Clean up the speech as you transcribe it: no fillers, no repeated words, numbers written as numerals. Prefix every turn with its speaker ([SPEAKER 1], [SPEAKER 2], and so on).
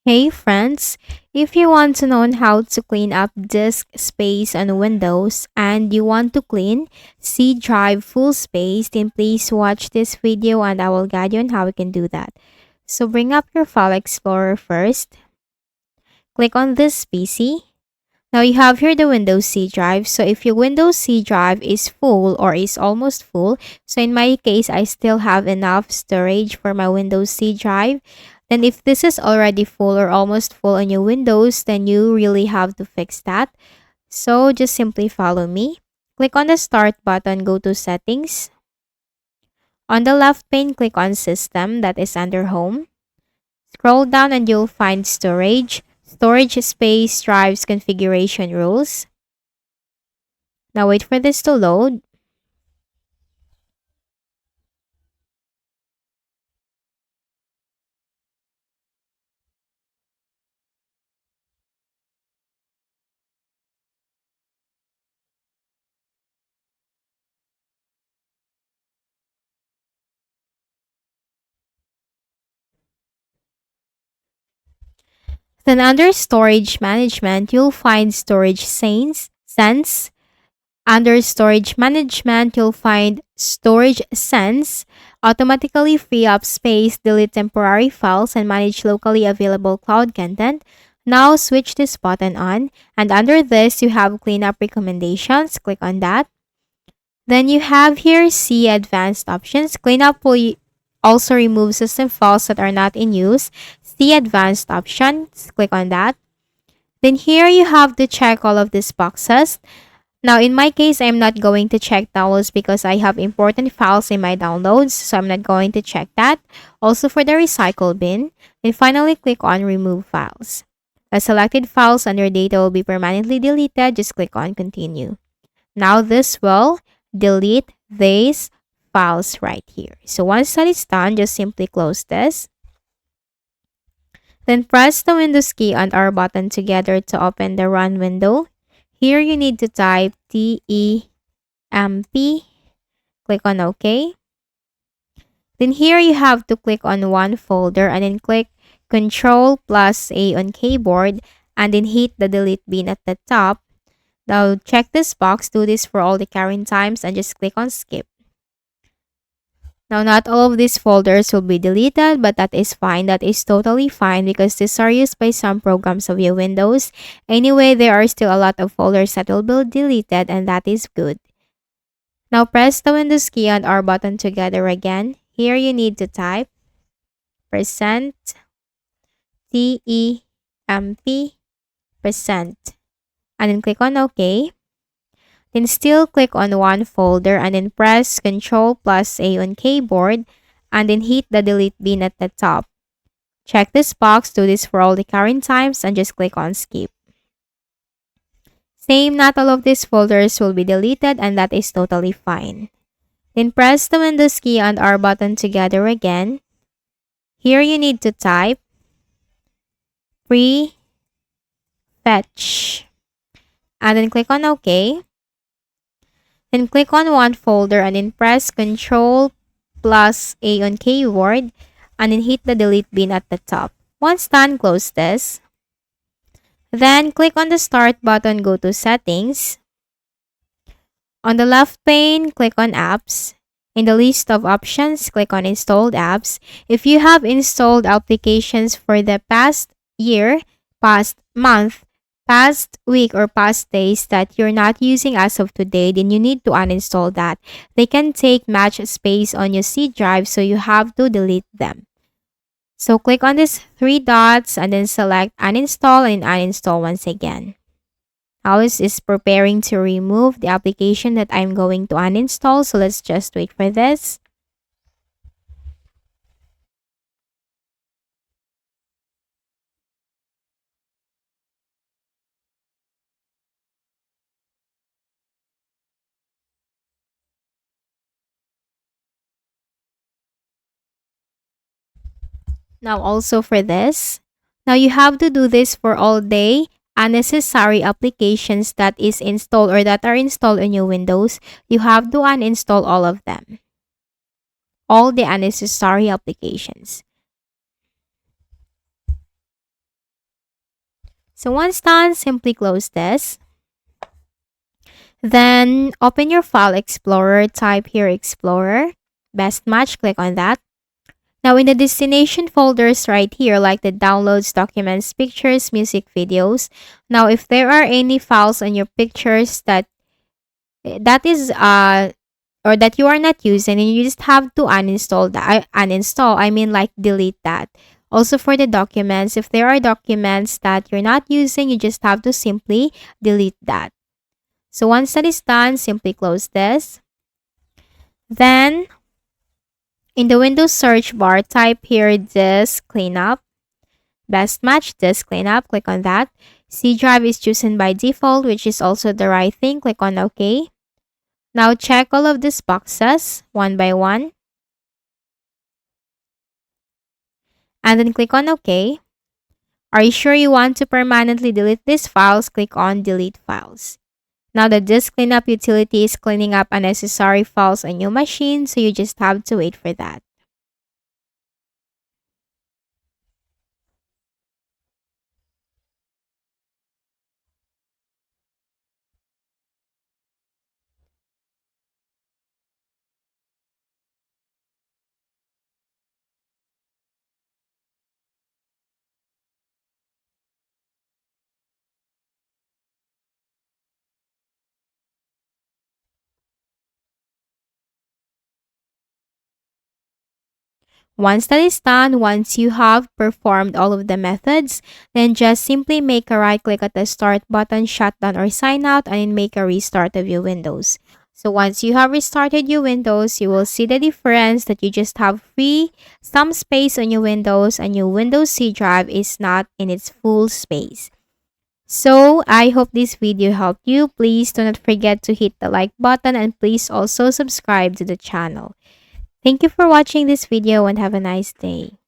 [SPEAKER 1] Hey friends, if you want to know on how to clean up disk space on Windows and you want to clean C drive full space, then please watch this video and I will guide you on how we can do that. So bring up your File Explorer first, click on this PC. Now you have here the Windows C drive. So if your Windows C drive is full or is almost full, so in my case, I still have enough storage for my Windows C drive. Then if this is already full or almost full on your Windows, then you really have to fix that. So just simply follow me. Click on the Start button, go to Settings. On the left pane, click on System, that is under Home. Scroll down and you'll find Storage, Storage Space, Drives, Configuration Rules. Now wait for this to load. Then under Storage Management, you'll find Storage Sense. Under Storage Management, you'll find Storage Sense. Automatically free up space, delete temporary files, and manage locally available cloud content. Now switch this button on. And under this, you have Cleanup Recommendations. Click on that. Then you have here See Advanced Options. Cleanup will also remove system files that are not in use. See Advanced Options. Click on that. Then here you have to check all of these boxes. Now in my case, I'm not going to check downloads because I have important files in my downloads, so I'm not going to check that. Also for the recycle bin. And finally, click on Remove Files. The selected files under data will be permanently deleted. Just click on Continue. Now this will delete these files right here. So once that is done, just simply close this. Then press the Windows key and R button together to open the Run window. Here you need to type TEMP. Click on OK. Then here you have to click on one folder and then click Ctrl plus A on keyboard and then hit the delete bin at the top. Now check this box, do this for all the current times and just click on skip. Now not all of these folders will be deleted, but that is fine. That is totally fine because these are used by some programs of your Windows. Anyway, there are still a lot of folders that will be deleted and that is good. Now press the Windows key and R button together again. Here you need to type %TEMP % and then click on OK. Then still click on one folder and then press Ctrl plus A on keyboard and then hit the delete bin at the top. Check this box, do this for all the current times and just click on skip. Same, not all of these folders will be deleted and that is totally fine. Then press the Windows key and R button together again. Here you need to type prefetch and then click on OK. Then click on one folder and then press Ctrl plus A on keyboard and then hit the delete bin at the top. Once done, close this. Then click on the Start button, go to Settings. On the left pane, click on Apps. In the list of options, click on Installed Apps. If you have installed applications for the past year, past month, past week, or past days that you're not using as of today, then you need to uninstall that. They can take much space on your C drive, so you have to delete them. So click on these three dots and then select Uninstall and uninstall once again. Alice is preparing to remove the application that I'm going to uninstall, so let's just wait for this. Now also for this. Now you have to do this for all the unnecessary applications that is installed or that are installed in your Windows. You have to uninstall all of them. All the unnecessary applications. So once done, simply close this. Then open your File Explorer, type here Explorer. Best Match, click on that. Now in the destination folders right here, like the downloads, documents, pictures, music, videos. Now if there are any files on your pictures that is or that you are not using, and you just have to uninstall that. I mean like delete that. Also for the documents, if there are documents that you're not using, you just have to simply delete that. So once that is done, simply close this. Then in the Windows search bar, type here disk cleanup. Best Match disk cleanup, click on that. C drive is chosen by default, which is also the right thing. Click on OK. Now check all of these boxes one by one. And then click on OK. Are you sure you want to permanently delete these files? Click on Delete Files. Now the disk cleanup utility is cleaning up unnecessary files on your machine, so you just have to wait for that. Once that is done, once you have performed all of the methods, then just simply make a right click at the start button, shut down or sign out, and then make a restart of your Windows. So once you have restarted your Windows, you will see the difference that you just have free some space on your Windows, and your Windows C drive is not in its full space. So I hope this video helped you. Please do not forget to hit the like button, and please also subscribe to the channel. Thank you for watching this video and have a nice day.